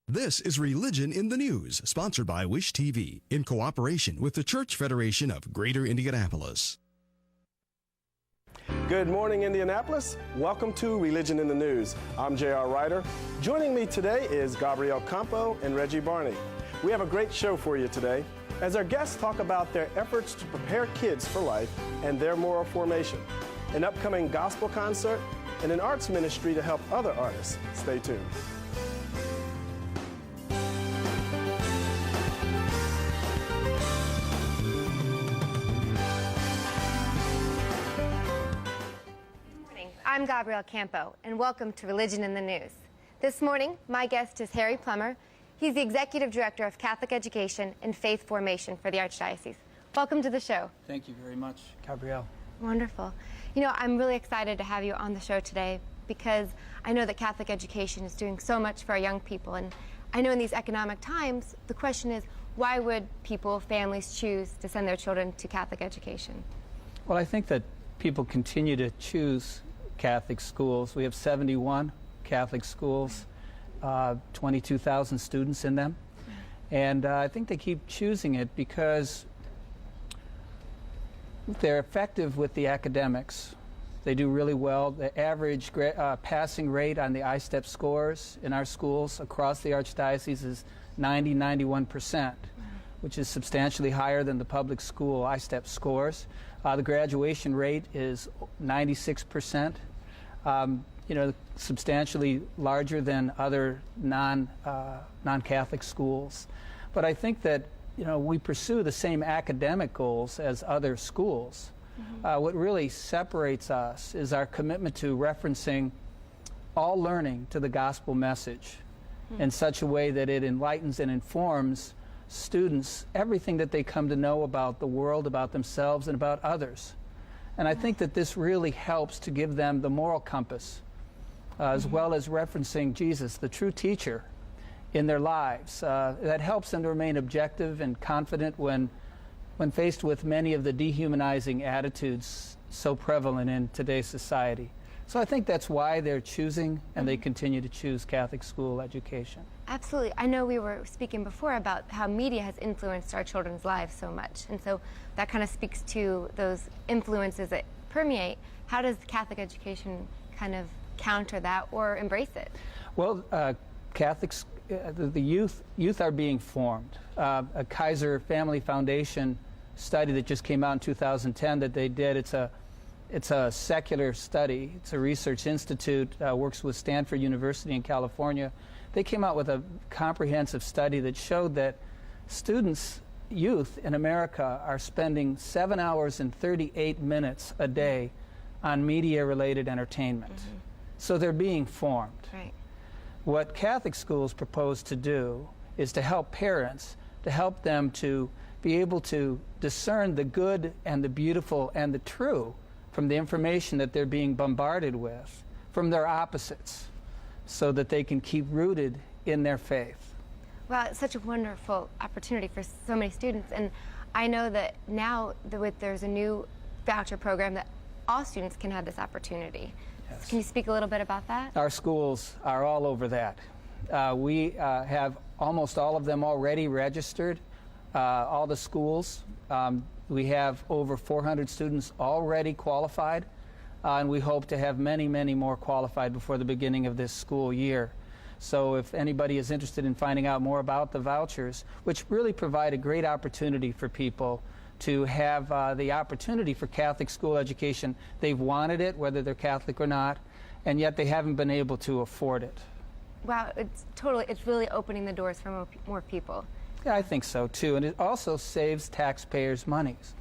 This is Religion in the News, sponsored by Wish TV, in cooperation with the Church Federation of Greater Indianapolis. Good morning, Indianapolis. Welcome to Religion in the News. I'm J.R. Ryder. Joining me today is Gabrielle Campo and Reggie Barney. We have a great show for you today as our guests talk about their efforts to prepare kids for life and their moral formation, an upcoming gospel concert, and an arts ministry to help other artists. Stay tuned. I'm Gabrielle Campo, and welcome to Religion in the News. This morning, my guest is Harry Plummer. He's the Executive Director of Catholic Education and Faith Formation for the Archdiocese. Welcome to the show. Thank you very much, Gabrielle. Wonderful. You know, I'm really excited to have you on the show today because I know that Catholic education is doing so much for our young people, and I know in these economic times, the question is, why would people, families choose to send their children to Catholic education? Well, I think that people continue to choose Catholic schools. We have 71 Catholic schools, 22,000 students in them. And I think they keep choosing it because they're effective with the academics. They do really well. The average passing rate on the ISTEP scores in our schools across the Archdiocese is 91%, which is substantially higher than the public school ISTEP scores. The graduation rate is 96%, substantially larger than other non-Catholic schools. But I think that, we pursue the same academic goals as other schools. What really separates us is our commitment to referencing all learning to the gospel message in such a way that it enlightens and informs students everything that they come to know about the world, about themselves, and about others. And I think that this really helps to give them the moral compass, as well as referencing Jesus, the true teacher, in their lives. That helps them to remain objective and confident when faced with many of the dehumanizing attitudes so prevalent in today's society. So I think that's why they're choosing, and they continue to choose Catholic school education. Absolutely. I know we were speaking before about how media has influenced our children's lives so much, and so that kind of speaks to those influences that permeate. How does Catholic education kind of counter that or embrace it? Well, Catholics, the youth are being formed. A Kaiser Family Foundation study that just came out in 2010 that they did, it's a secular study. It's a research institute, works with Stanford University in California. They came out with a comprehensive study that showed that youth in America are spending 7 hours and 38 minutes a day on media-related entertainment. So they're being formed. Right. What Catholic schools propose to do is to help parents, to help them to be able to discern the good and the beautiful and the true from the information that they're being bombarded with, from their opposites, so that they can keep rooted in their faith. Well, it's such a wonderful opportunity for so many students, and I know that now there's a new voucher program that all students can have this opportunity. Yes. Can you speak a little bit about that? Our schools are all over that. We have almost all of them already registered, all the schools. We have over 400 students already qualified, and we hope to have many, many more qualified before the beginning of this school year. So if anybody is interested in finding out more about the vouchers, which really provide a great opportunity for people to have the opportunity for Catholic school education. They've wanted it, whether they're Catholic or not, and yet they haven't been able to afford it. Wow, it's really opening the doors for more people. Yeah, I think so too, and it also saves taxpayers' monies.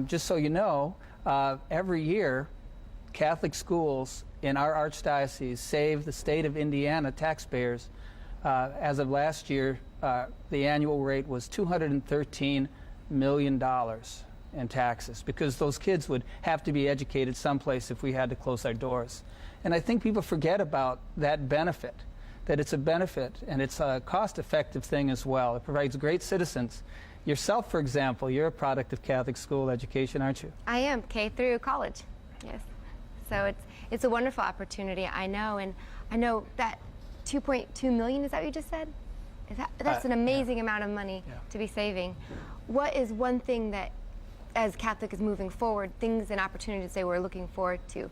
Just so you know, every year, Catholic schools in our archdiocese save the state of Indiana taxpayers. As of last year, the annual rate was $213 million in taxes, because those kids would have to be educated someplace if we had to close our doors. And I think people forget about that benefit, that it's a benefit and it's a cost-effective thing as well. It provides great citizens. Yourself, for example, you're a product of Catholic school education, aren't you? I am, K through college, yes. So it's a wonderful opportunity, I know, and I know that 2.2 million, is that what you just said? That's an amazing amount of money to be saving. What is one thing that, as Catholic is moving forward, things and opportunities they were looking forward to?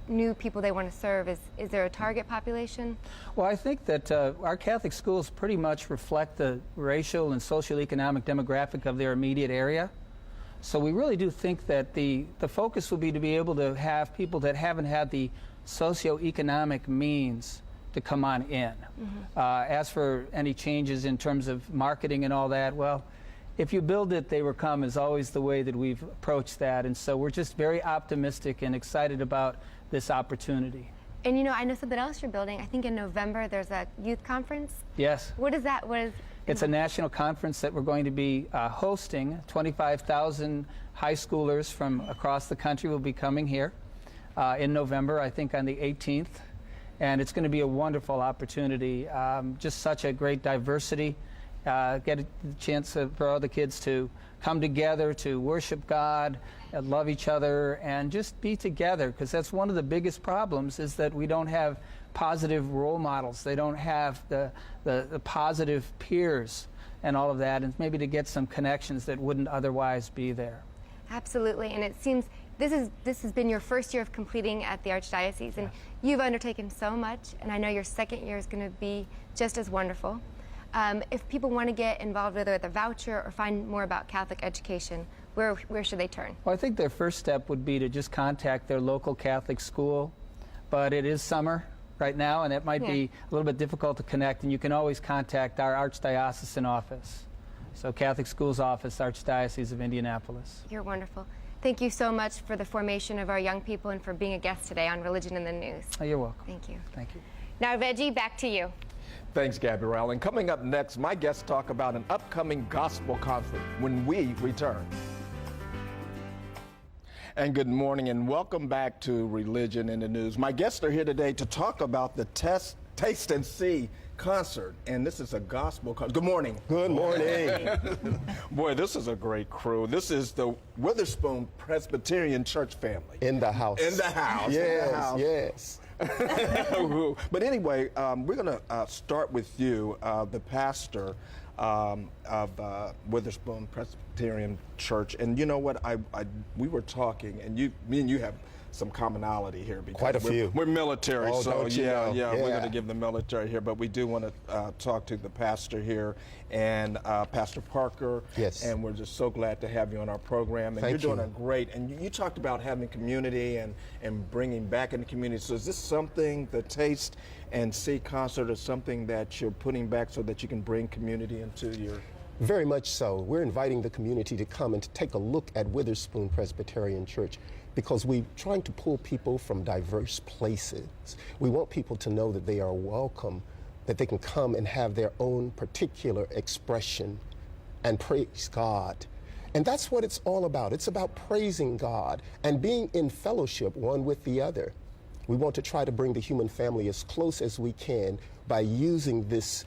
New people they want to serve, is there a target population? Well, I think that our Catholic schools pretty much reflect the racial and socioeconomic demographic of their immediate area. So we really do think that the focus will be to be able to have people that haven't had the socioeconomic means to come on in. As for any changes in terms of marketing and all that, well, if you build it, they will come is always the way that we've approached that. And so we're just very optimistic and excited about this opportunity. And you know, I know something else you're building. I think in November there's a youth conference. Yes. What is that? It's a national conference that we're going to be hosting. 25,000 high schoolers from across the country will be coming here in November, I think on the 18th. And it's going to be a wonderful opportunity. Just such a great diversity. Get a chance for all the kids to come together to worship God, love each other, and just be together, because that's one of the biggest problems, is that we don't have positive role models. They don't have the positive peers and all of that, and maybe to get some connections that wouldn't otherwise be there. Absolutely, and it seems this has been your first year of completing at the Archdiocese, and you've undertaken so much, and I know your second year is going to be just as wonderful. If people want to get involved with a voucher or find more about Catholic education, where should they turn? Well, I think their first step would be to just contact their local Catholic school, but it is summer right now, and it might be a little bit difficult to connect, and you can always contact our Archdiocesan office. So Catholic Schools Office, Archdiocese of Indianapolis. You're wonderful. Thank you so much for the formation of our young people and for being a guest today on Religion in the News. Oh, you're welcome. Thank you. Thank you. Now, Reggie, back to you. Thanks, Gabrielle. And coming up next, my guests talk about an upcoming gospel concert when we return. And good morning and welcome back to Religion in the News. My guests are here today to talk about the Taste and See concert, and this is a gospel concert. Good morning. Good morning. Boy, this is a great crew. This is the Witherspoon Presbyterian Church family. In the house. In the house. Yes, in the house. yes. But anyway, we're going to start with you, the pastor of Witherspoon Presbyterian Church. And you know what? We were talking, and me and you have some commonality here. Because Quite a few. We're military, Oh, so don't you know? we're going to give the military here. But we do want to talk to the pastor here, and Pastor Parker. Yes. And we're just so glad to have you on our program. And Thank you're doing you. a great, and you talked about having community and bringing back in the community. So is this something, the Taste and See concert, is something that you're putting back so that you can bring community into your... Very much so. We're inviting the community to come and to take a look at Witherspoon Presbyterian Church, because we're trying to pull people from diverse places. We want people to know that they are welcome, that they can come and have their own particular expression and praise God. And that's what it's all about. It's about praising God and being in fellowship one with the other. We want to try to bring the human family as close as we can by using this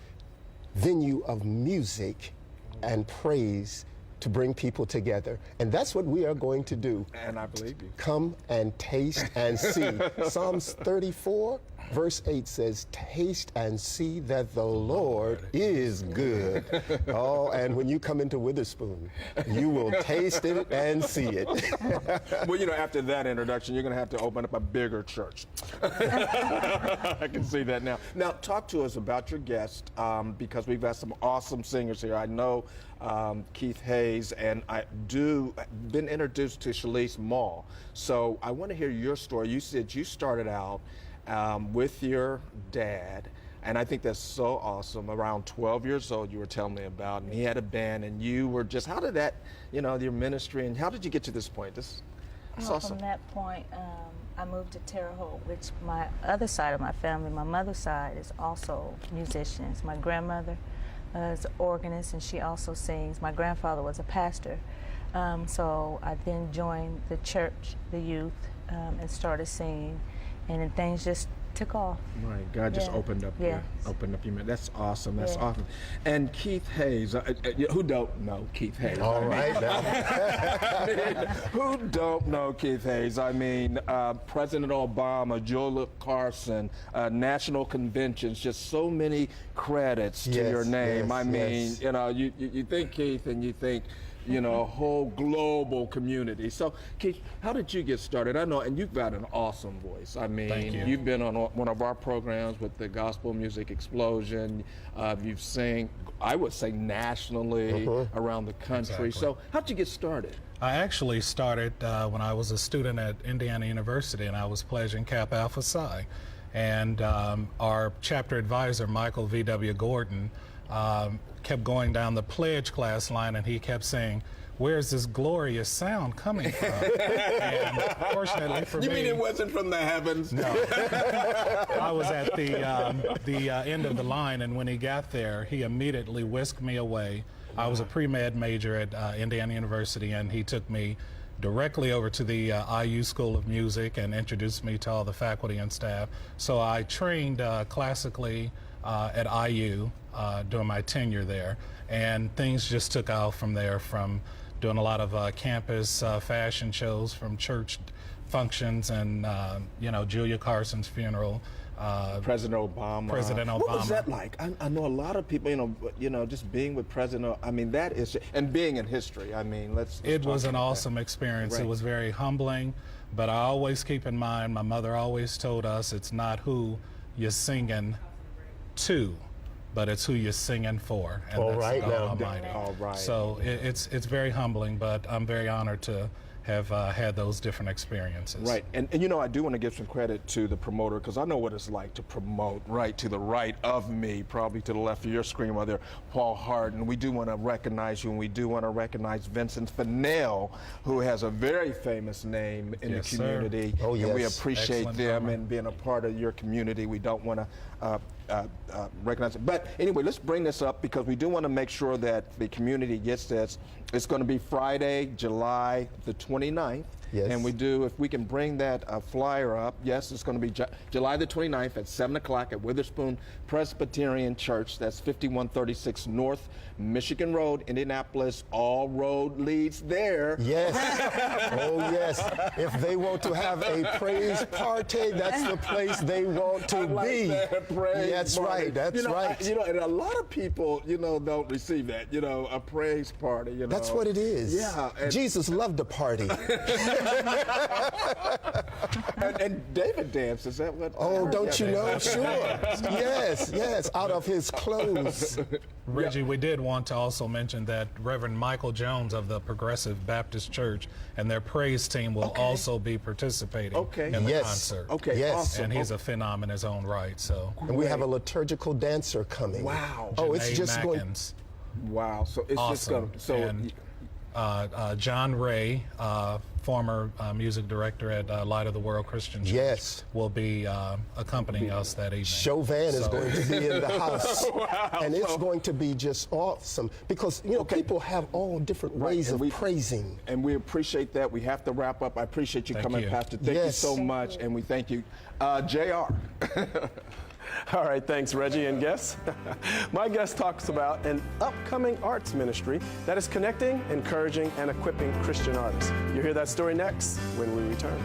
venue of music and praise to bring people together. And that's what we are going to do. And I believe you. Come and taste and see. Psalms 34, verse 8 says, taste and see that the Lord is good. Oh, and when you come into Witherspoon, you will taste it and see it. Well, you know, after that introduction, you're going to have to open up a bigger church. I can see that now. Now, talk to us about your guest, because we've got some awesome singers here. I know Keith Hayes, and I been introduced to Shalise Mall. So I want to hear your story. You said you started out with your dad, and I think that's so awesome. Around 12 years old, you were telling me about, and he had a band, and you were just, how did that, you know, your ministry, and how did you get to this point? That's awesome. From that point, I moved to Terre Haute, which my other side of my family, my mother's side, is also musicians. My grandmother is an organist, and she also sings. My grandfather was a pastor. So I then joined the church, the youth, and started singing. And then things just took off. Right, God just Yeah. opened up Yes. your mind. That's awesome. That's Yeah. awesome. And Keith Hayes, who don't know Keith Hayes? All right, now. Who don't know Keith Hayes? I mean, President Obama, Joe Carson, national conventions, just so many credits to Yes, your name. yes, I mean, yes. you know, you think Keith and you think, you know, a whole global community. So, Keith, how did you get started? I know, and you've got an awesome voice. I mean, Thank you. You've been on one of our programs with the Gospel Music Explosion. You've sang, I would say, nationally around the country. Exactly. So, how'd you get started? I actually started when I was a student at Indiana University, and I was pledging Kappa Alpha Psi. And our chapter advisor, Michael V.W. Gordon, kept going down the pledge class line, and he kept saying, "Where's this glorious sound coming from?" And fortunately for me, You mean it wasn't from the heavens? no. I was at the end of the line, and when he got there, he immediately whisked me away. I was a pre-med major at Indiana University, and he took me directly over to the IU School of Music and introduced me to all the faculty and staff. So I trained classically at IU during my tenure there, and things just took off from there, from doing a lot of campus fashion shows, from church functions, and you know, Julia Carson's funeral. President Obama. President What was Obama. that like? I know a lot of people, you know, just being with President. I mean, that is, and being in history. I mean, let's It talk was an about that. awesome experience. Right. It was very humbling, but I always keep in mind, my mother always told us, it's not who you're singing to, but it's who you're singing for, and All that's right God now. Almighty. All right. So it's very humbling, but I'm very honored to have had those different experiences. Right, and you know, I do want to give some credit to the promoter, because I know what it's like to promote. Right to the right of me, probably to the left of your screen, right there, Paul Harden. We do want to recognize you, and we do want to recognize Vincent Fennell, who has a very famous name in Yes, the sir. community. Oh, And we yes. appreciate Excellent them drummer. and being a part of your community. We don't want to recognize it. But anyway, let's bring this up, because we do want to make sure that the community gets this. It's going to be Friday, July the 29th. Yes. And we do, if we can bring that flyer up, yes, it's going to be July the 29th at 7 o'clock at Witherspoon Presbyterian Church. That's 5136 North Michigan Road, Indianapolis. All road leads there. Yes. Oh, yes. If they want to have a praise party, that's the place they want to be. That's party. right. That's You know, right. You know, and a lot of people, you know, don't receive that. You know, a praise party. You know, That's what it is. Yeah. And, Jesus loved a party. and David danced. Is that what? Oh, don't you know? Sure. Yes, yes. Out of his clothes. Reggie, we did want to also mention that Reverend Michael Jones of the Progressive Baptist Church and their praise team will also be participating in the Yes. concert. Okay. Yes. Awesome. And he's a phenom in his own right. So And we have a liturgical dancer coming. Wow. Oh, it's Janae just going. Mackins. Wow. So it's just Awesome. going. So. And John Ray, former music director at Light of the World Christian Church, Yes. will be accompanying us that evening. Chauvin is So- going to be in the house. And it's going to be just awesome because, you know, people have all different ways and of we- praising. And we appreciate that. We have to wrap up. I appreciate you Thank coming, you. Pastor. Thank you Yes. so much, and we thank you. JR. All right, thanks, Reggie and guests. My guest talks about an upcoming arts ministry that is connecting, encouraging, and equipping Christian artists. You'll hear that story next when we return.